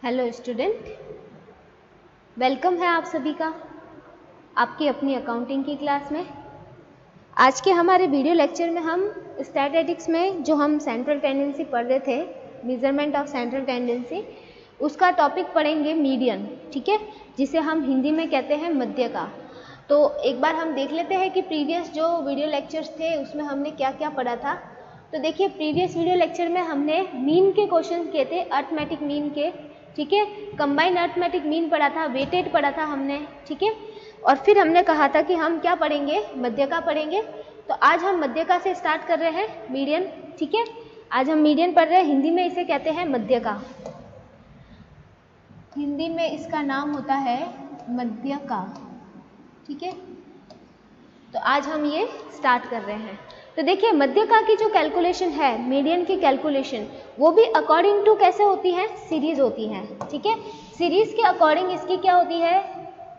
Hello student, welcome है आप सभी का आपकी अपनी अकाउंटिंग की क्लास में। आज के हमारे वीडियो लेक्चर में हम स्टैटिस्टिक्स में जो हम सेंट्रल टेंडेंसी पढ़ रहे थे, मेजरमेंट ऑफ सेंट्रल टेंडेंसी, उसका टॉपिक पढ़ेंगे मीडियन, ठीक है, जिसे हम हिंदी में कहते हैं मध्य का। तो एक बार हम देख लेते हैं कि प्रीवियस जो वीडियो लेक्चर्स थे उसमें हमने क्या क्या पढ़ा था। तो देखिए, प्रीवियस वीडियो लेक्चर में हमने मीन के क्वेश्चन किए थे, अर्थमेटिक मीन के, ठीक है, कंबाइंड अर्थमेटिक मीन पढ़ा था, वेटेड पढ़ा था हमने, ठीक है, और फिर हमने कहा था कि हम क्या पढ़ेंगे, मध्यका पढ़ेंगे। तो आज हम मध्यका से स्टार्ट कर रहे हैं, मीडियन, ठीक है। आज हम मीडियन पढ़ रहे हैं, हिंदी में इसे कहते हैं मध्यका, हिंदी में इसका नाम होता है मध्यका, ठीक है। तो आज हम ये स्टार्ट कर रहे हैं। तो देखिए, मध्यका की जो कैलकुलेशन है, मीडियन की कैलकुलेशन, वो भी अकॉर्डिंग टू कैसे होती है, सीरीज होती है, ठीक है। सीरीज के अकॉर्डिंग इसकी क्या होती है,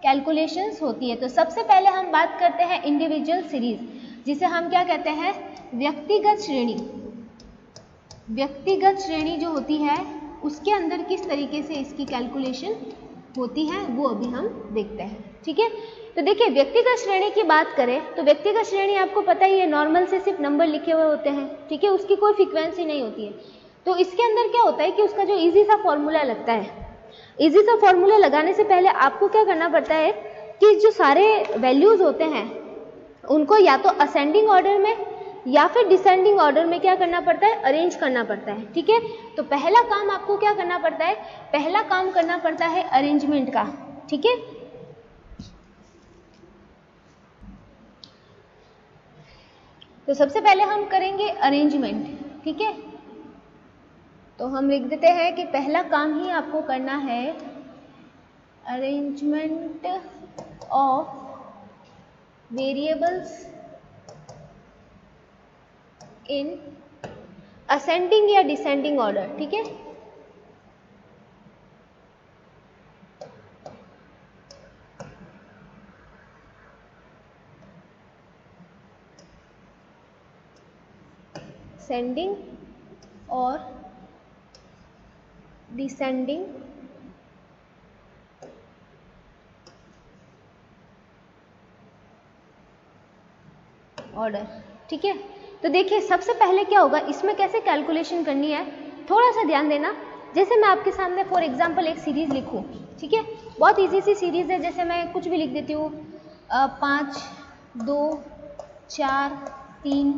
कैलकुलेशंस होती है। तो सबसे पहले हम बात करते हैं इंडिविजुअल सीरीज, जिसे हम क्या कहते हैं, व्यक्तिगत श्रेणी। व्यक्तिगत श्रेणी जो होती है उसके अंदर किस तरीके से इसकी कैलकुलेशन होती है वो अभी हम देखते हैं, ठीक है। तो देखिए, व्यक्तिगत श्रेणी की बात करें तो व्यक्तिगत श्रेणी आपको पता ही है, नॉर्मल से सिर्फ नंबर लिखे हुए होते हैं, ठीक है, उसकी कोई फ्रीक्वेंसी नहीं होती है। तो इसके अंदर क्या होता है कि उसका जो इजी सा फॉर्मूला लगता है, इजी सा फॉर्मूला लगाने से पहले आपको क्या करना पड़ता है कि जो सारे वैल्यूज होते हैं उनको या तो असेंडिंग ऑर्डर में या फिर डिसेंडिंग ऑर्डर में क्या करना पड़ता है, अरेंज करना पड़ता है, ठीक है। तो पहला काम आपको क्या करना पड़ता है, पहला काम करना पड़ता है अरेंजमेंट का, ठीक है। तो सबसे पहले हम करेंगे अरेंजमेंट, ठीक है। तो हम लिख देते हैं कि पहला काम ही आपको करना है arrangement of variables in ascending या डिसेंडिंग ऑर्डर, ठीक है। असेंडिंग और डिसेंडिंग ऑर्डर, ठीक है। तो देखिए, सबसे पहले क्या होगा, इसमें कैसे कैलकुलेशन करनी है, थोड़ा सा ध्यान देना। जैसे मैं आपके सामने फॉर एग्जांपल एक सीरीज लिखूं, ठीक है, बहुत इजी सी सीरीज है, जैसे मैं कुछ भी लिख देती हूँ, 5 2 4 3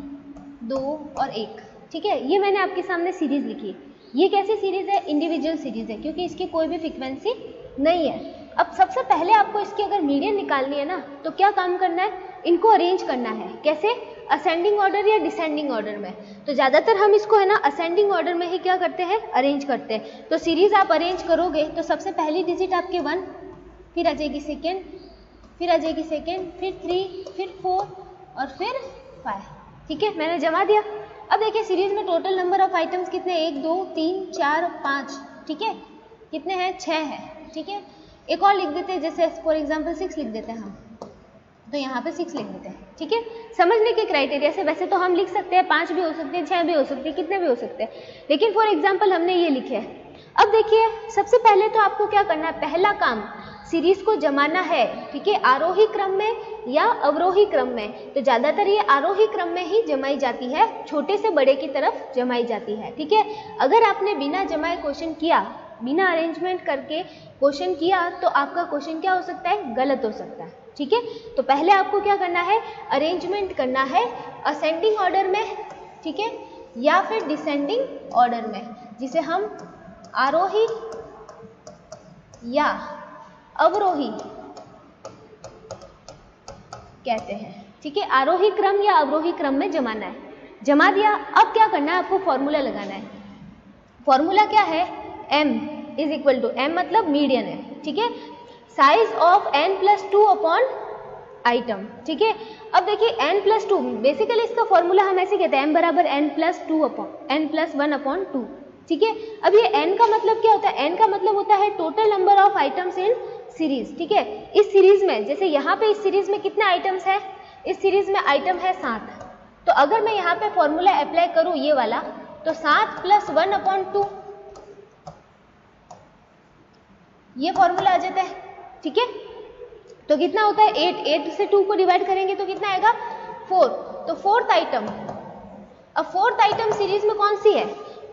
2 और 1, ठीक है। ये मैंने आपके सामने सीरीज लिखी। ये कैसी सीरीज है, इंडिविजुअल सीरीज है, क्योंकि इसकी कोई भी फ्रीक्वेंसी नहीं है। अब सबसे पहले आपको इसकी अगर मीडियन निकालनी है ना, तो क्या काम करना है, इनको अरेंज करना है। कैसे, असेंडिंग ऑर्डर या डिसेंडिंग ऑर्डर में। तो ज़्यादातर हम इसको है ना असेंडिंग ऑर्डर में ही क्या करते हैं, अरेंज करते हैं। तो सीरीज आप अरेंज करोगे तो सबसे पहली डिजिट आपके 1, फिर आ जाएगी सेकेंड, फिर आ जाएगी सेकेंड, फिर 3, फिर 4 और फिर 5, ठीक है, मैंने जमा दिया। अब देखिए, सीरीज में टोटल नंबर ऑफ आइटम्स कितने, 1 2 3 4 5, ठीक है, कितने हैं, 6 है, ठीक है। एक और लिख देते हैं, जैसे फॉर एग्जांपल 6 लिख देते हैं हम, तो यहाँ पे 6 लिख देते हैं, ठीक है। समझने के क्राइटेरिया से वैसे तो हम लिख सकते हैं 5 भी हो सकते हैं, 6 भी हो सकते हैं, कितने भी हो सकते हैं, लेकिन फॉर एग्जांपल हमने ये लिखे है। अब देखिए, सबसे पहले तो आपको क्या करना है, पहला काम सीरीज को जमाना है, ठीक है, आरोही क्रम में या अवरोही क्रम में। तो ज़्यादातर ये आरोही क्रम में ही जमाई जाती है, छोटे से बड़े की तरफ जमाई जाती है, ठीक है। अगर आपने बिना जमाए क्वेश्चन किया, बिना अरेंजमेंट करके क्वेश्चन किया, तो आपका क्वेश्चन क्या हो सकता है, गलत हो सकता है, ठीक है। तो पहले आपको क्या करना है, अरेंजमेंट करना है असेंडिंग ऑर्डर में, ठीक है, या फिर डिसेंडिंग ऑर्डर में, जिसे हम आरोही या अवरोही कहते हैं, ठीक है। आरोही क्रम या अवरोही क्रम में जमाना है, जमा दिया। अब क्या करना है, आपको फॉर्मूला लगाना है। फॉर्मूला क्या है, m is equal to, m मतलब मीडियन है, ठीक है, size of n+2 upon item, ठीक है। अब देखिए, n+2 बेसिकली इसका फॉर्मूला हम ऐसे कहते हैं, m बराबर n+1 अपॉन 2, ठीक है। अब ये n का मतलब क्या होता है, n का मतलब होता है total number of items in series, ठीक है। इस सीरीज में, जैसे यहाँ पे इस सीरीज में कितने आइटम्स है, इस सीरीज में आइटम है 7। तो अगर मैं यहाँ पे फॉर्मूला अप्लाई करूँ ये वाला, तो 7 + 1 अपॉन 2, ये फॉर्मूला आ जाता है, ठीक है। तो कितना होता है 8, 8 से 2 को डिवाइड करेंगे तो कितना आएगा 4। तो फोर्थ आइटम, अब फोर्थ आइटम सीरीज में कौन सी है,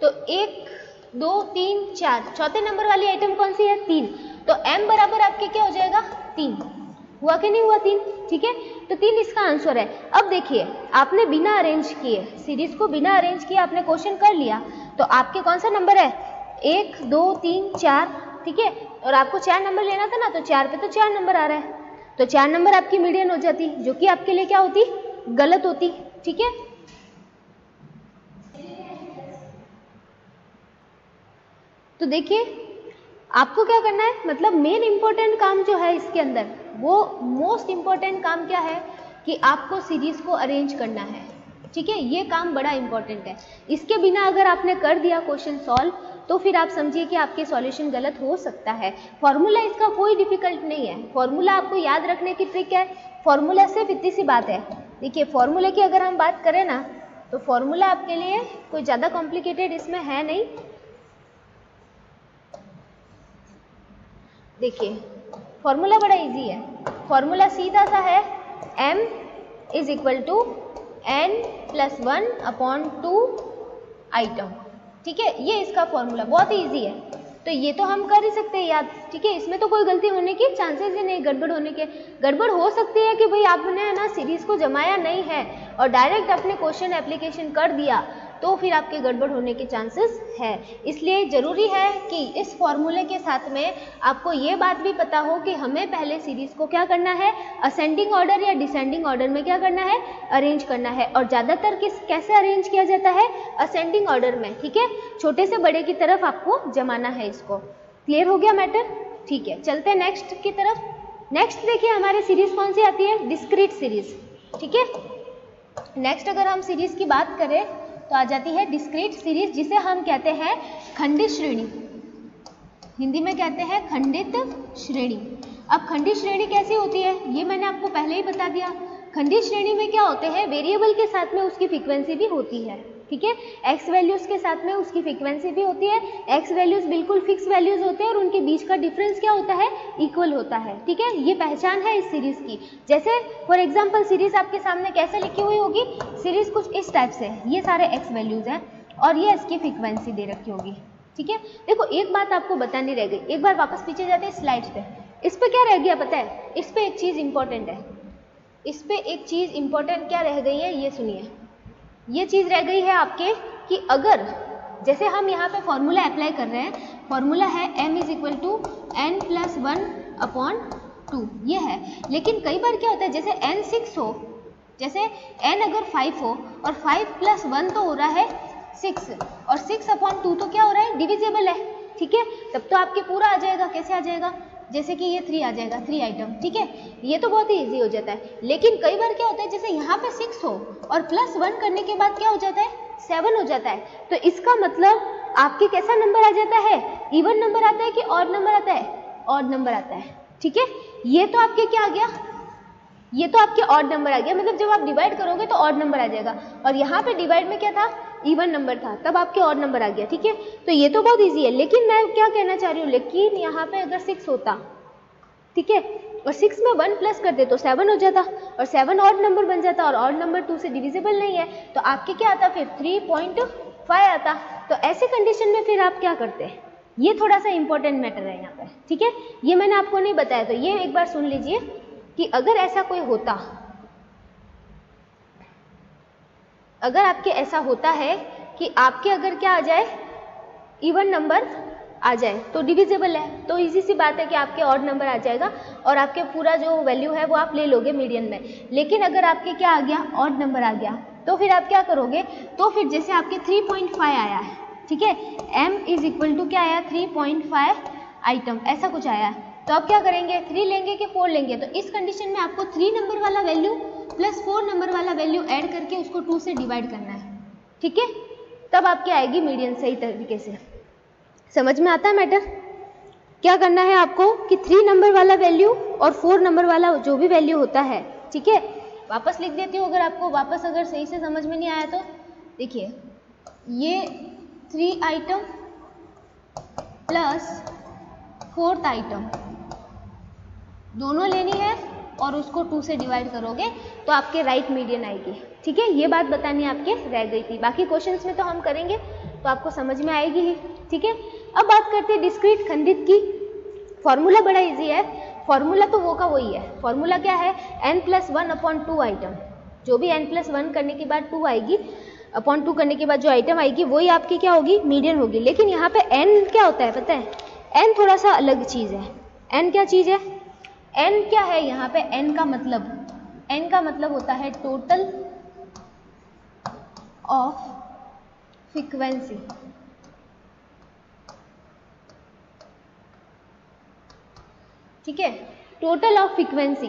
तो 1 2 3 4, चौथे नंबर वाली आइटम कौन सी है 3। तो m बराबर आपके क्या हो जाएगा 3, हुआ कि नहीं हुआ 3, ठीक है। तो 3 इसका आंसर है। अब देखिए आपने बिना अरेंज किए, सीरीज को बिना अरेंज किए आपने क्वेश्चन कर लिया, तो आपके कौन सा नंबर है 1 2 3 4, ठीक है। और आपको 4 नंबर लेना था ना, तो 4 पे तो 4 नंबर आ रहा है, तो 4 नंबर आपकी मीडियन हो जाती, जो कि आपके लिए क्या होती, गलत होती, ठीक है। तो देखिए आपको क्या करना है, मतलब मेन इंपॉर्टेंट काम जो है इसके अंदर, वो मोस्ट इंपॉर्टेंट काम क्या है कि आपको सीरीज को अरेंज करना है, ठीक है। ये काम बड़ा इंपॉर्टेंट है। इसके बिना अगर आपने कर दिया क्वेश्चन सॉल्व, तो फिर आप समझिए कि आपके सॉल्यूशन गलत हो सकता है। फॉर्मूला इसका कोई डिफिकल्ट नहीं है, फॉर्मूला आपको याद रखने की ट्रिक है। फॉर्मूला सिर्फ इतनी सी बात है, देखिए फॉर्मूले की अगर हम बात करें ना, तो फॉर्मूला आपके लिए कोई ज़्यादा कॉम्प्लिकेटेड इसमें है नहीं। देखिए फॉर्मूला बड़ा इजी है, फॉर्मूला सीधा सा है, m is equal to n+1/2 item, ठीक है। ये इसका फॉर्मूला बहुत ही इजी है, तो ये तो हम कर ही सकते हैं याद, ठीक है। इसमें तो कोई गलती होने की चांसेस ही नहीं, गड़बड़ होने के। गड़बड़ हो सकती है कि भाई आपने ना सीरीज को जमाया नहीं है और डायरेक्ट अपने क्वेश्चन एप्लीकेशन कर दिया, तो फिर आपके गड़बड़ होने के चांसेस है। इसलिए ज़रूरी है कि इस फॉर्मूले के साथ में आपको ये बात भी पता हो कि हमें पहले सीरीज़ को क्या करना है, असेंडिंग ऑर्डर या डिसेंडिंग ऑर्डर में क्या करना है, अरेंज करना है। और ज़्यादातर कैसे अरेंज किया जाता है, असेंडिंग ऑर्डर में, ठीक है। छोटे से बड़े की तरफ आपको जमाना है इसको। क्लियर हो गया मैटर, ठीक है। चलते हैं नेक्स्ट की तरफ। नेक्स्ट देखिए हमारी सीरीज़ कौन सी आती है, डिस्क्रीट सीरीज़, ठीक है। नेक्स्ट अगर हम सीरीज़ की बात करें तो आ जाती है डिस्क्रीट सीरीज, जिसे हम कहते हैं खंडित श्रेणी, हिंदी में कहते हैं खंडित श्रेणी। अब खंडित श्रेणी कैसी होती है, ये मैंने आपको पहले ही बता दिया। खंडित श्रेणी में क्या होते हैं, वेरिएबल के साथ में उसकी फ्रीक्वेंसी भी होती है, ठीक है। एक्स वैल्यूज़ के साथ में उसकी फ्रीक्वेंसी भी होती है। एक्स वैल्यूज़ बिल्कुल फिक्स वैल्यूज़ होते हैं और उनके बीच का डिफरेंस क्या होता है, इक्वल होता है, ठीक है। ये पहचान है इस सीरीज़ की। जैसे फॉर एग्जांपल सीरीज़ आपके सामने कैसे लिखी हुई होगी, सीरीज़ कुछ इस टाइप से, ये सारे एक्स वैल्यूज़ हैं और ये इसकी फ्रीक्वेंसी दे रखी होगी, ठीक है। देखो एक बात आपको बतानी रह गई, एक बार वापस पीछे जाते हैं स्लाइड्स पे। इस पर क्या रह गया पता है, इस पर एक चीज़ इंपॉर्टेंट है, इस पर एक चीज़ इंपॉर्टेंट क्या रह गई है, ये सुनिए। ये चीज़ रह गई है आपके कि अगर जैसे हम यहाँ पे फॉर्मूला अप्लाई कर रहे हैं, फॉर्मूला है m is equal to n+1/2, ये है। लेकिन कई बार क्या होता है, जैसे n 6 हो, जैसे n अगर 5 हो और 5 + 1 तो हो रहा है 6, और 6/2 तो क्या हो रहा है, डिविजिबल है, ठीक है। तब तो आपके पूरा आ जाएगा, कैसे आ जाएगा, जैसे कि ये 3 आ जाएगा, 3 आइटम, ठीक है। ये तो बहुत ही ईजी हो जाता है। लेकिन कई बार क्या होता है, जैसे यहाँ पे 6 हो और +1 करने के बाद क्या हो जाता है, 7 हो जाता है। तो इसका मतलब आपके कैसा नंबर आ जाता है, इवन नंबर आता है कि ऑड नंबर आता है, ऑड नंबर आता है, ठीक है। ये तो आपके क्या आ गया, ये तो आपके ऑड नंबर आ गया, मतलब जब आप डिवाइड करोगे तो ऑड नंबर आ जाएगा। और यहाँ पे डिवाइड में क्या था, इवन नंबर था, तब आपके ऑड नंबर आ गया, ठीक है। तो ये तो बहुत इजी है। लेकिन मैं क्या कहना चाह रही हूँ, लेकिन यहाँ पे अगर 6 होता, ठीक है, और 6 में 1 प्लस कर दे तो 7 हो जाता, और 7 ऑड नंबर बन जाता, और ऑड नंबर 2 से डिविजिबल नहीं है, तो आपके क्या आता, फिर 3.5 आता। तो ऐसे कंडीशन में फिर आप क्या करते हैं, ये थोड़ा सा इंपॉर्टेंट मैटर है यहाँ पे, ठीक है। ये मैंने आपको नहीं बताया, तो ये एक बार सुन लीजिए कि अगर ऐसा कोई होता, अगर आपके ऐसा होता है कि आपके अगर क्या आ जाए, इवन नंबर आ जाए तो डिविजिबल है, तो इजी सी बात है कि आपके ऑड नंबर आ जाएगा और आपके पूरा जो वैल्यू है वो आप ले लोगे मीडियन में। लेकिन अगर आपके क्या आ गया, ऑड नंबर आ गया, तो फिर आप क्या करोगे, तो फिर जैसे आपके 3.5 आया है, ठीक है, m इज इक्वल टू क्या आया, 3.5 आइटम, ऐसा कुछ आया है, तो आप क्या करेंगे, 3 लेंगे कि 4 लेंगे। तो इस कंडीशन में आपको 3 नंबर वाला वैल्यू प्लस 4 नंबर वाला वैल्यू ऐड करके उसको 2 से डिवाइड करना है, ठीक है। तब आपकी आएगी मीडियन सही तरीके से। समझ में आता है मैटर, क्या करना है आपको कि 3 नंबर वाला वैल्यू और 4 नंबर वाला जो भी वैल्यू होता है, ठीक है। वापस लिख देती हूँ, अगर आपको वापस अगर सही से समझ में नहीं आया तो देखिए, ये 3 आइटम प्लस 4th आइटम दोनों लेनी है और उसको 2 से डिवाइड करोगे तो आपके राइट मीडियन आएगी। ठीक है, ये बात बतानी आपके रह गई थी, बाकी क्वेश्चंस में तो हम करेंगे तो आपको समझ में आएगी ही। ठीक है, अब बात करते हैं डिस्क्रीट खंडित की। फॉर्मूला बड़ा इजी है, फॉर्मूला तो वो का वही है। फॉर्मूला क्या है, n+1/2 आइटम, जो भी n+1 करने के बाद 2 आएगी अपॉन 2 करने के बाद जो आइटम आएगी वही आपकी क्या होगी, मीडियन होगी। लेकिन यहाँ पे n क्या होता है पता है, n थोड़ा सा अलग चीज़ है। n क्या चीज़ है, n क्या है यहाँ पे, n का मतलब होता है टोटल ऑफ फ्रीक्वेंसी। ठीक है, टोटल ऑफ फ्रीक्वेंसी,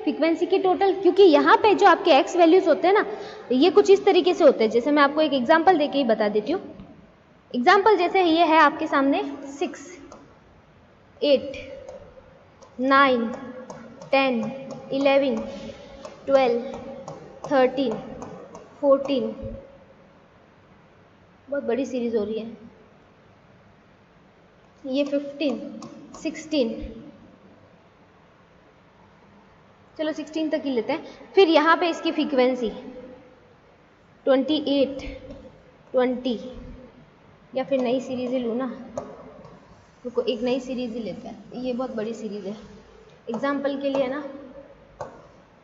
फ्रीक्वेंसी की टोटल, क्योंकि यहाँ पे जो आपके x वैल्यूज होते हैं ना, ये कुछ इस तरीके से होते हैं। जैसे मैं आपको एक एग्जांपल देके ही बता देती हूँ। एग्जांपल जैसे ये है आपके सामने 6, 8, 9, 10, 11, 12, 13, 14, बहुत बड़ी सीरीज हो रही है, ये 15, 16, चलो 16 तक ही लेते हैं। फिर यहाँ पे इसकी फ्रीक्वेंसी 28, 20, या फिर नई सीरीज ही लूँ ना, रुको एक नई सीरीज ही लेते हैं, ये बहुत बड़ी सीरीज है। एग्जाम्पल के लिए ना,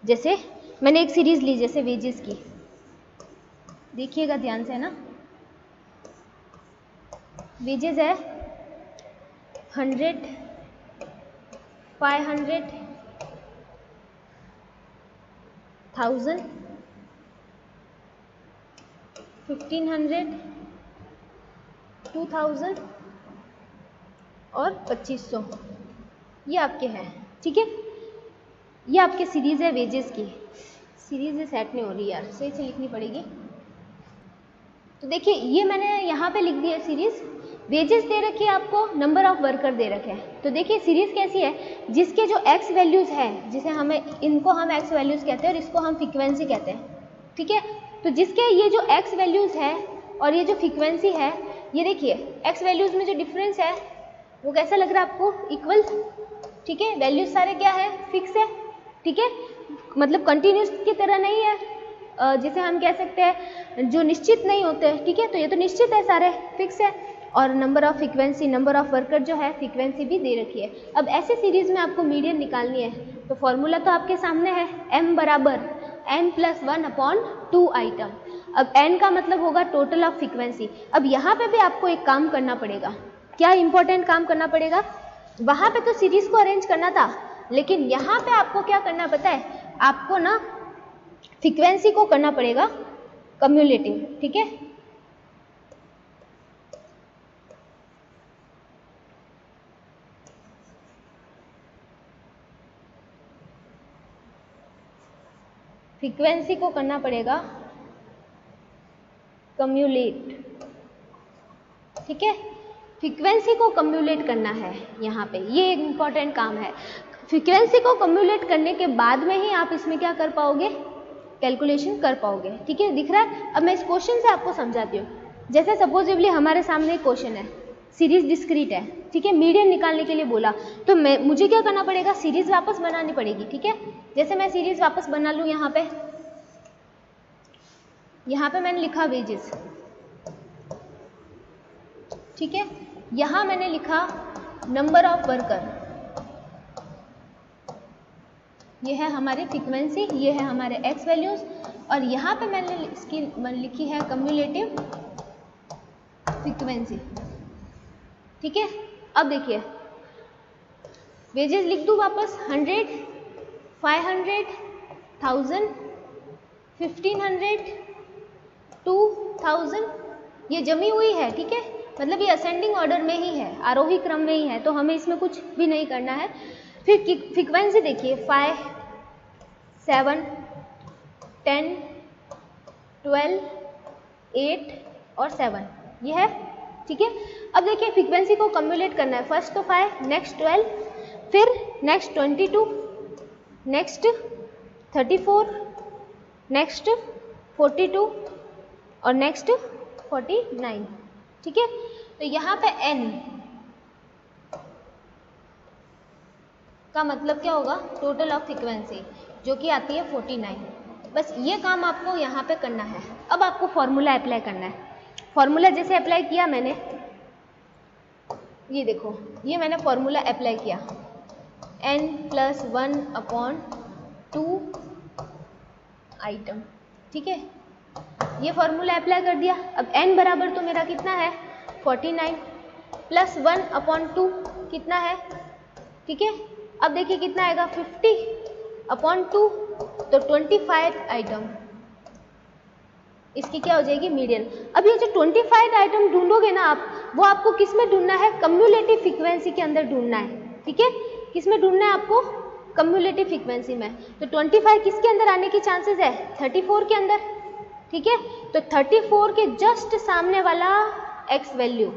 जैसे मैंने एक सीरीज ली जैसे वेजेस की, देखिएगा ध्यान से है ना, वेजेस है 100, 500, 1000, 1500, 2000 और 2500, ये आपके हैं। ठीक है, ये आपके सीरीज है वेजेस की। सीरीज सेट नहीं हो रही यार, सही से लिखनी पड़ेगी। तो देखिए ये मैंने यहाँ पे लिख दी है सीरीज, वेजेस दे रखी है आपको, नंबर ऑफ वर्कर दे रखे हैं। तो देखिए सीरीज कैसी है, जिसके जो एक्स वैल्यूज है, जिसे हमें, इनको हम एक्स वैल्यूज कहते हैं और इसको हम फ्रीक्वेंसी कहते हैं। ठीक है, तो जिसके ये जो एक्स वैल्यूज है और ये जो फ्रीक्वेंसी है, ये देखिए एक्स वैल्यूज में जो डिफरेंस है वो कैसा लग रहा है आपको, इक्वल। ठीक है, वैल्यूज सारे क्या है, फिक्स है। ठीक है, मतलब कंटिन्यूस की तरह नहीं है, जिसे हम कह सकते हैं जो निश्चित नहीं होते। ठीक है, तो ये तो निश्चित है, सारे फिक्स है। और number of frequency, number of worker जो है, फ्रीक्वेंसी भी दे रखी है। अब ऐसे सीरीज में आपको मीडियन निकालनी है, तो फॉर्मूला तो आपके सामने है, m बराबर n+1/2 आइटम। अब n का मतलब होगा टोटल ऑफ फ्रीक्वेंसी। अब यहाँ पे भी आपको एक काम करना पड़ेगा। क्या इंपॉर्टेंट काम करना पड़ेगा, वहाँ पे तो सीरीज को अरेंज करना था, लेकिन यहाँ पे आपको क्या करना पता है, आपको ना फ्रीक्वेंसी को करना पड़ेगा कम्युलेटिव। ठीक है, फ्रीक्वेंसी को करना पड़ेगा कम्युलेट। ठीक है, फ्रीक्वेंसी को कम्युलेट करना है यहाँ पे, ये एक इम्पॉर्टेंट काम है। फ्रीक्वेंसी को कम्युलेट करने के बाद में ही आप इसमें क्या कर पाओगे, कैलकुलेशन कर पाओगे। ठीक है, दिख रहा है। अब मैं इस क्वेश्चन से आपको समझाती हूँ। जैसे सपोजिवली हमारे सामने एक क्वेश्चन है, सीरीज डिस्क्रीट है। ठीक है, मीडियन निकालने के लिए बोला, तो मुझे क्या करना पड़ेगा, सीरीज वापस बनानी पड़ेगी। ठीक है, जैसे मैं सीरीज वापस बना लूँ, यहाँ पे मैंने लिखा वेजेस। ठीक है, यहाँ मैंने लिखा नंबर ऑफ वर्कर, ये है हमारी फ्रीक्वेंसी, ये है हमारे एक्स वैल्यूज, और यहाँ पे मैंने इसकी लिखी है कम्युलेटिव फ्रीक्वेंसी। ठीक है, अब देखिए वेजेस लिख दूँ वापस, 100, 500, 1000, 1500, 2000, ये जमी हुई है। ठीक है, मतलब ये असेंडिंग ऑर्डर में ही है, आरोही क्रम में ही है, तो हमें इसमें कुछ भी नहीं करना है। फिर फ्रीक्वेंसी देखिए, 5, 7, 10, 12, 8 और 7, ये है। ठीक है, अब देखिए फ्रीक्वेंसी को कम्युलेट करना है। फर्स्ट तो 5, नेक्स्ट 12, फिर नेक्स्ट 22, नेक्स्ट 34, नेक्स्ट 42 और नेक्स्ट 49। ठीक है, तो यहाँ पे n का मतलब क्या होगा, टोटल ऑफ फ्रीक्वेंसी, जो कि आती है 49। बस ये काम आपको यहाँ पे करना है। अब आपको फॉर्मूला अप्लाई करना है। फॉर्मूला जैसे अप्लाई किया मैंने, ये देखो, ये मैंने फॉर्मूला अप्लाई किया, n+1/2 आइटम, ठीक है, ये फॉर्मूला अप्लाई कर दिया। अब n बराबर तो मेरा कितना है 49 प्लस 1/2 कितना है, ठीक है। अब देखिए कितना आएगा 50/2 तो 25 आइटम, इसकी क्या हो जाएगी मीडियन। अब ये जो 25 आइटम ढूंढोगे ना आप, वो आपको किस में ढूंढना है, कम्युलेटिव फ्रीक्वेंसी के अंदर ढूंढना है, ठीक है। किस में ढूंढना है आपको, कम्युलेटिव फ्रीक्वेंसी में। तो 25 किसके अंदर आने की चांसेस है, 34 के अंदर, ठीक है। तो 34 के जस्ट सामने वाला x वैल्यू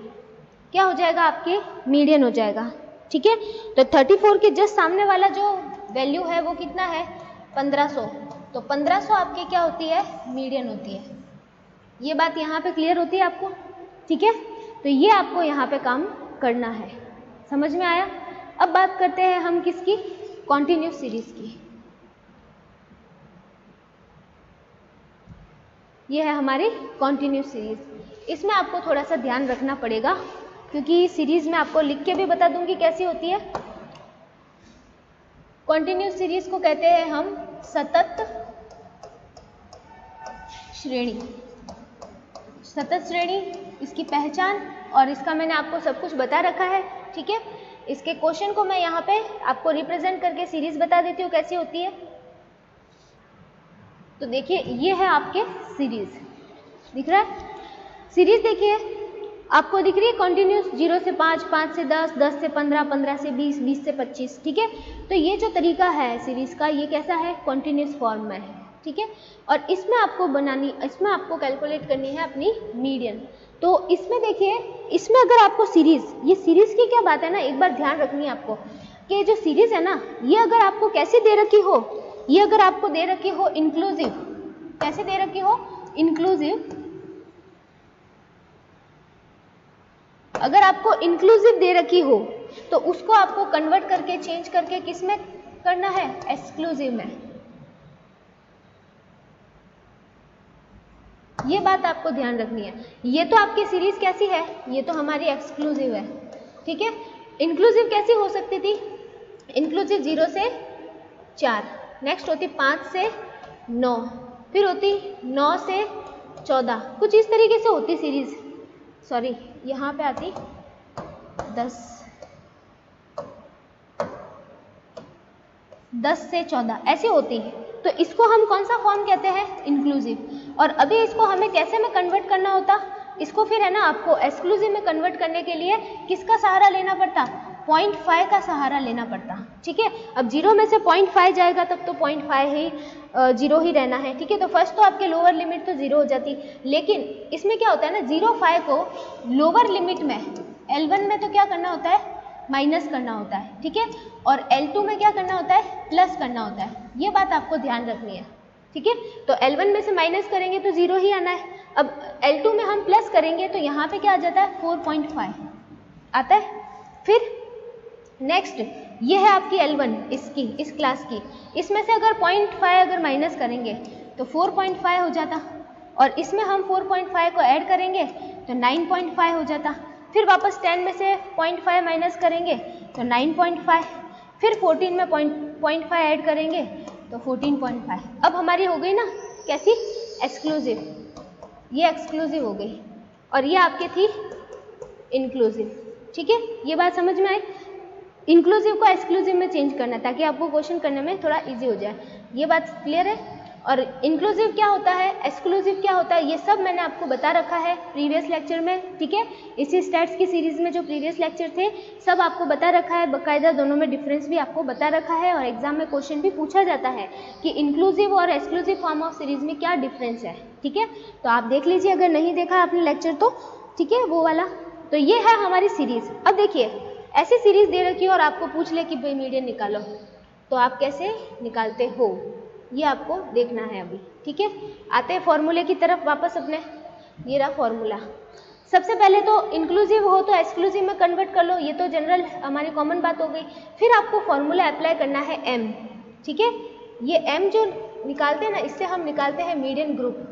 क्या हो जाएगा, आपके मीडियन हो जाएगा, ठीक है। तो 34 के जस्ट सामने वाला जो वैल्यू है वो कितना है 1500, तो 1500 आपकी क्या होती है, मीडियन होती है। ये बात यहाँ पे क्लियर होती है आपको, ठीक है। तो ये आपको यहाँ पे काम करना है, समझ में आया। अब बात करते हैं हम किसकी, कॉन्टिन्यूस सीरीज की। ये है हमारी कॉन्टिन्यूस सीरीज। इसमें आपको थोड़ा सा ध्यान रखना पड़ेगा, क्योंकि सीरीज में आपको लिख के भी बता दूंगी कैसी होती है। कॉन्टिन्यूस सीरीज को कहते हैं हम सतत श्रेणी। सतत श्रेणी इसकी पहचान, और इसका मैंने आपको सब कुछ बता रखा है, ठीक है। इसके क्वेश्चन को मैं यहाँ पे आपको रिप्रेजेंट करके सीरीज बता देती हूँ कैसी होती है। तो देखिए ये है आपके सीरीज, दिख रहा है सीरीज, देखिए आपको दिख रही है कॉन्टिन्यूस 0 से 5, 5 से 10, 10 से 15, 15 से 20, 20 से 25, ठीक है। तो ये जो तरीका है सीरीज का, ये कैसा है, कॉन्टिन्यूस फॉर्म में है, ठीक है। और इसमें आपको कैलकुलेट करनी है अपनी मीडियन। तो इसमें देखिए, इसमें अगर आपको सीरीज, ये सीरीज की क्या बात है ना, एक बार ध्यान रखनी है आपको कि जो सीरीज है ना, ये अगर आपको कैसे दे रखी हो, ये अगर आपको दे रखी हो इंक्लूसिव, कैसे दे रखी हो, इंक्लूसिव, अगर आपको इंक्लूसिव दे रखी हो तो उसको आपको कन्वर्ट करके, चेंज करके किस में करना है, एक्सक्लूसिव में। ये बात आपको ध्यान रखनी है। ये तो आपकी सीरीज कैसी है, ये तो हमारी एक्सक्लूसिव है, ठीक है। इंक्लूसिव कैसी हो सकती थी, इंक्लूसिव 0 से 4, नेक्स्ट होती 5 से 9, फिर होती 9 से 14, कुछ इस तरीके से होती सीरीज। सॉरी, यहाँ पे आती 10 से 14 ऐसी होती है। तो इसको हम कौन सा फॉर्म कहते हैं, इंक्लूसिव। और अभी इसको हमें कैसे में कन्वर्ट करना होता, इसको फिर है ना आपको एक्सक्लूसिव में कन्वर्ट करने के लिए किसका सहारा लेना पड़ता, 0.5 का सहारा लेना पड़ता, ठीक है। अब 0 में से 0.5 जाएगा तब तो 0.5 ही 0 ही रहना है, ठीक है। तो फर्स्ट तो आपके लोअर लिमिट तो 0 हो जाती, लेकिन इसमें क्या होता है ना, 0.5 को लोअर लिमिट में L1 में तो क्या करना होता है, माइनस करना होता है, ठीक है। और L2 में क्या करना होता है, प्लस करना होता है। ये बात आपको ध्यान रखनी है, ठीक है। तो L1 में से माइनस करेंगे तो 0 ही आना है। अब L2 में हम प्लस करेंगे तो यहाँ पे क्या आ जाता है, 4.5 आता है। फिर नेक्स्ट ये है आपकी L1, इसकी, इस क्लास की, इसमें से अगर 0.5 अगर माइनस करेंगे तो 4.5 हो जाता, और इसमें हम 4.5 को ऐड करेंगे तो 9.5 हो जाता। फिर वापस 10 में से 0.5 माइनस करेंगे तो 9.5, फिर 14 में 0.5 ऐड करेंगे तो 14.5। अब हमारी हो गई ना कैसी, एक्सक्लूसिव, ये एक्सक्लूसिव हो गई, और ये आपकी थी इंक्लूसिव, ठीक है। ये बात समझ में आई, इंक्लूसिव को एक्सक्लूसिव में चेंज करना ताकि आपको क्वेश्चन करने में थोड़ा इजी हो जाए। ये बात क्लियर है। और इंक्लूसिव क्या होता है, एक्सक्लूसिव क्या होता है, ये सब मैंने आपको बता रखा है प्रीवियस लेक्चर में, ठीक है। इसी स्टैट्स की सीरीज में जो प्रीवियस लेक्चर थे सब आपको बता रखा है, बाकायदा दोनों में डिफरेंस भी आपको बता रखा है, और एग्जाम में क्वेश्चन भी पूछा जाता है कि इंक्लूसिव और एक्सक्लूसिव फॉर्म ऑफ सीरीज में क्या डिफरेंस है, ठीक है। तो आप देख लीजिए अगर नहीं देखा आपने लेक्चर तो, ठीक है, वो वाला। तो ये है हमारी सीरीज। अब देखिए ऐसी सीरीज दे रखी है और आपको पूछ ले कि भाई मीडियन निकालो, तो आप कैसे निकालते हो ये आपको देखना है अभी, ठीक है। आते हैं फॉर्मूले की तरफ वापस अपने। ये रहा फॉर्मूला, सबसे पहले तो इंक्लूसिव हो तो एक्सक्लूसिव में कन्वर्ट कर लो, ये तो जनरल हमारी कॉमन बात हो गई। फिर आपको फॉर्मूला अप्लाई करना है m, ठीक है। ये m जो निकालते हैं ना, इससे हम निकालते हैं मीडियन ग्रुप।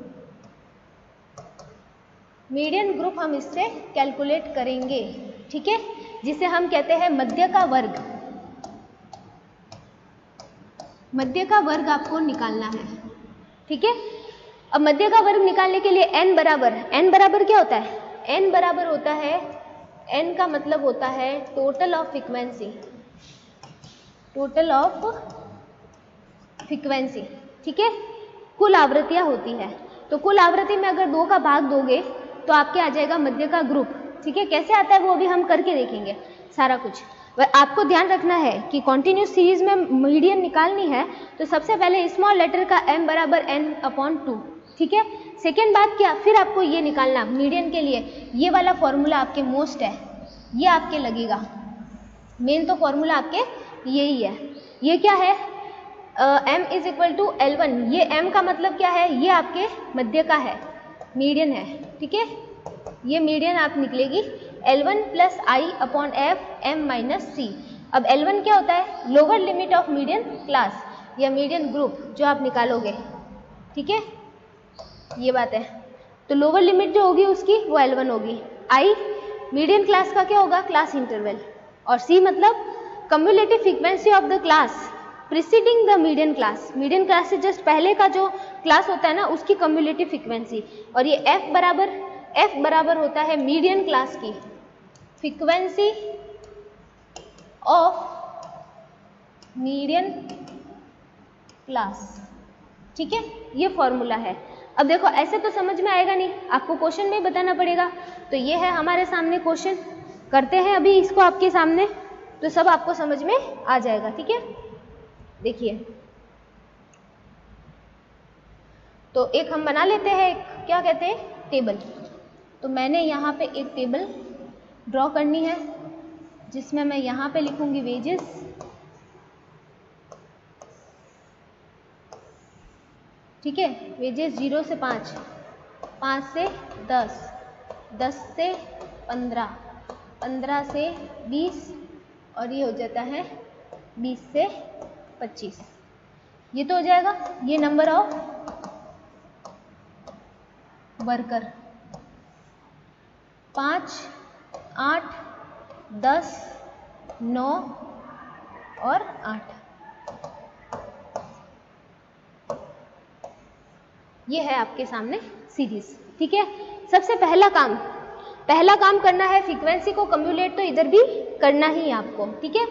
मीडियन ग्रुप हम इससे कैलकुलेट करेंगे, ठीक है, जिसे हम कहते हैं मध्य का वर्ग। मध्य का वर्ग आपको निकालना है, ठीक है। अब मध्य का वर्ग निकालने के लिए n बराबर क्या होता है? n बराबर होता है, n का मतलब होता है total of frequency, total of frequency, ठीक है। कुल आवृत्तियां होती है, तो कुल आवृत्ति में अगर 2 का भाग दोगे तो आपके आ जाएगा मध्य का ग्रुप, ठीक है। कैसे आता है वो अभी हम करके देखेंगे सारा कुछ। आपको ध्यान रखना है कि कॉन्टिन्यूस सीरीज में मीडियन निकालनी है तो सबसे पहले स्मॉल लेटर का m बराबर n/2, ठीक है। सेकेंड बात क्या, फिर आपको ये निकालना मीडियन के लिए, ये वाला फॉर्मूला आपके मोस्ट है, ये आपके लगेगा। मेन तो फॉर्मूला आपके यही है। ये क्या है? m = L1। ये m का मतलब क्या है? ये आपके मध्य का है, मीडियन है, ठीक है। ये मीडियन आप निकलेगी L1 + I/F m - c। अब L1 क्या होता है? Lower limit of median class या मीडियन ग्रुप जो आप निकालोगे, ठीक है, ये बात है। तो लोअर लिमिट जो होगी उसकी वो L1 होगी। I मीडियन क्लास का क्या होगा? Class interval. और C मतलब cumulative frequency of the class preceding the median class. Median class से जस्ट पहले का जो क्लास होता है ना, उसकी कम्युलेटिव फ्रीक्वेंसी। और ये F बराबर होता है मीडियन क्लास की फ्रीक्वेंसी ऑफ मीडियन क्लास, ठीक है। ये फॉर्मूला है। अब देखो ऐसे तो समझ में आएगा नहीं, आपको क्वेश्चन में बताना पड़ेगा। तो ये है हमारे सामने क्वेश्चन, करते हैं अभी इसको आपके सामने, तो सब आपको समझ में आ जाएगा, ठीक है। देखिए, तो एक हम बना लेते हैं, क्या कहते हैं, टेबल। तो मैंने यहाँ पे एक टेबल ड्रॉ करनी है जिसमें मैं यहाँ पे लिखूंगी वेजेस, ठीक है। वेजेस 0 से 5, 5 से 10, 10 से 15, 15 से 20 और ये हो जाता है 20 से 25। ये तो हो जाएगा ये नंबर ऑफ वर्कर। 5, 8, 10, 9 और 8, ये है आपके सामने सीरीज, ठीक है। सबसे पहला काम करना है, फ्रीक्वेंसी को कम्युलेट तो इधर भी करना ही आपको, ठीक है।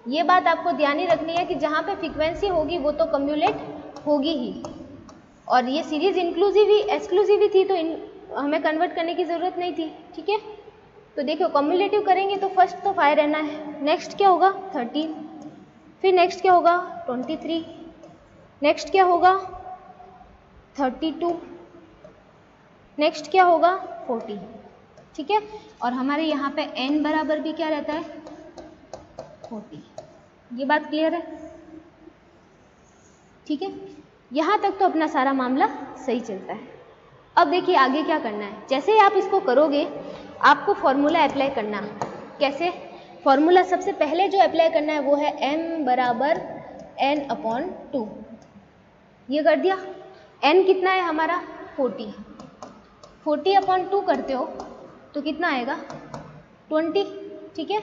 ये बात आपको ध्यान ही रखनी है कि जहाँ पे फ्रीक्वेंसी होगी वो तो कम्युलेट होगी ही। और ये सीरीज इंक्लूसिव ही एक्सक्लूसिव ही थी, तो हमें कन्वर्ट करने की ज़रूरत नहीं थी, ठीक है। तो देखो कम्युलेटिव करेंगे तो फर्स्ट तो 5 रहना है, नेक्स्ट क्या होगा 13, फिर नेक्स्ट क्या होगा 23, नेक्स्ट क्या होगा 32, नेक्स्ट क्या होगा 40, ठीक है। और हमारे यहाँ पे n बराबर भी क्या रहता है 40। ये बात क्लियर है, ठीक है। यहाँ तक तो अपना सारा मामला सही चलता है। अब देखिए आगे क्या करना है। जैसे ही आप इसको करोगे आपको फॉर्मूला अप्लाई करना। कैसे? फॉर्मूला सबसे पहले जो अप्लाई करना है वो है m बराबर n/2। ये कर दिया। n कितना है हमारा 40, 40/2 करते हो तो कितना आएगा 20, ठीक है।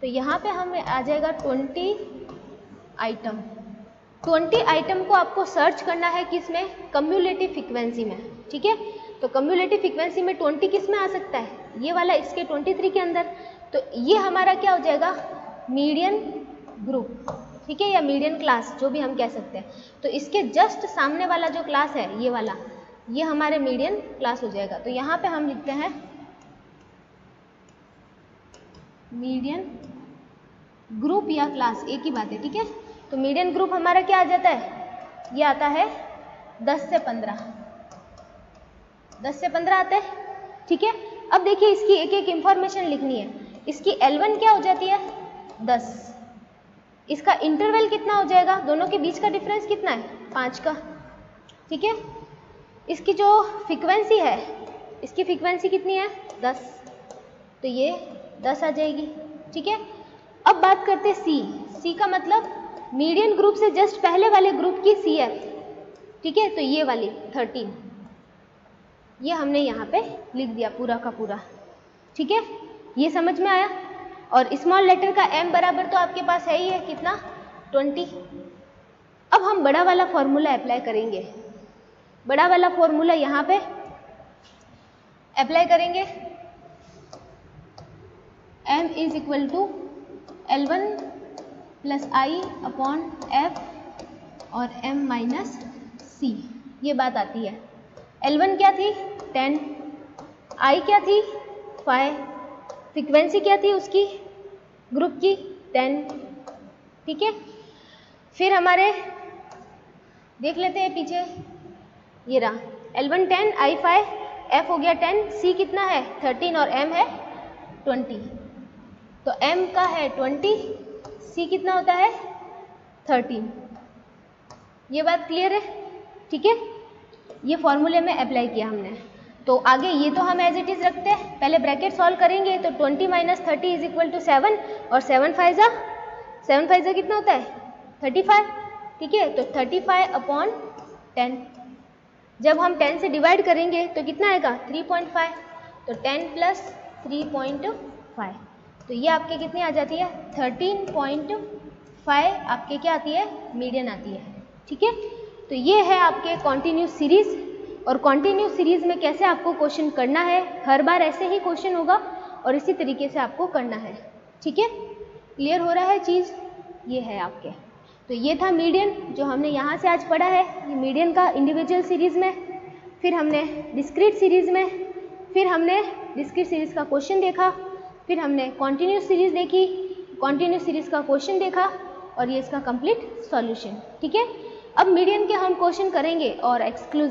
तो यहाँ पे हमें आ जाएगा 20 आइटम। 20 आइटम को आपको सर्च करना है किस में? कम्युलेटिव फ्रीक्वेंसी में, ठीक है। तो कम्युलेटिव फ्रीक्वेंसी में 20 किस में आ सकता है? ये वाला इसके 23 के अंदर। तो ये हमारा क्या हो जाएगा मीडियन ग्रुप, ठीक है, या मीडियन क्लास जो भी हम कह सकते हैं। तो इसके जस्ट सामने वाला जो क्लास है ये वाला, ये हमारे मीडियन क्लास हो जाएगा। तो यहाँ पे हम लिखते हैं मीडियन ग्रुप या क्लास, एक ही बात है, ठीक है। तो मीडियन ग्रुप हमारा क्या आ जाता है? ये आता है 10 से 15, 10 से 15 आता है, ठीक है। अब देखिए इसकी एक एक इंफॉर्मेशन लिखनी है। इसकी L1 क्या हो जाती है 10, इसका इंटरवल कितना हो जाएगा, दोनों के बीच का डिफरेंस कितना है 5 का, ठीक है। इसकी जो फ्रीक्वेंसी है इसकी फ्रीक्वेंसी कितनी है 10, तो ये 10 आ जाएगी। ठीक है, अब बात करते हैं सी का मतलब मीडियन ग्रुप से जस्ट पहले वाले ग्रुप की CF। ठीक है, तो ये वाली 13, ये हमने यहाँ पे लिख दिया पूरा का पूरा। ठीक है, ये समझ में आया। और स्मॉल लेटर का m बराबर तो आपके पास है ही है, कितना 20। अब हम बड़ा वाला फॉर्मूला अप्लाई करेंगे, बड़ा वाला फॉर्मूला यहाँ पे अप्लाई करेंगे। m is equal to L1 plus i upon f और m माइनस c, ये बात आती है। L1 क्या थी 10, I क्या थी 5, फ्रीक्वेंसी क्या थी उसकी ग्रुप की 10। ठीक है, फिर हमारे देख लेते हैं पीछे, ये रहा L1 10, I 5, F हो गया 10, C कितना है 13 और M है 20। तो M का है 20, C कितना होता है 13। ये बात क्लियर है। ठीक है, ये फॉर्मूले में अप्लाई किया हमने। तो आगे ये तो हम एज इट इज रखते हैं, पहले ब्रैकेट सॉल्व करेंगे तो 20 माइनस 30 इज इक्वल टू 7 और 7 फाइजा कितना होता है 35। ठीक है, तो 35 अपॉन 10, जब हम 10 से डिवाइड करेंगे तो कितना आएगा 3.5, तो 10 प्लस 3.5, तो ये आपके कितनी आ जाती है 13.5 आपके क्या आती है मीडियन आती है। ठीक है, तो ये है आपके कॉन्टिन्यूस सीरीज। और कॉन्टिन्यूस सीरीज में कैसे आपको क्वेश्चन करना है, हर बार ऐसे ही क्वेश्चन होगा और इसी तरीके से आपको करना है। ठीक है, क्लियर हो रहा है चीज़, ये है आपके। तो ये था मीडियन जो हमने यहाँ से आज पढ़ा है, ये मीडियन का इंडिविजुअल सीरीज में, फिर हमने डिस्क्रीट सीरीज में, फिर हमने डिस्क्रीट सीरीज का क्वेश्चन देखा, फिर हमने कॉन्टिन्यूस सीरीज देखी, कॉन्टिन्यूस सीरीज का क्वेश्चन देखा और ये इसका कंप्लीट सॉल्यूशन। ठीक है, अब मीडियन के हम क्वेश्चन करेंगे और एक्सक्लूसिव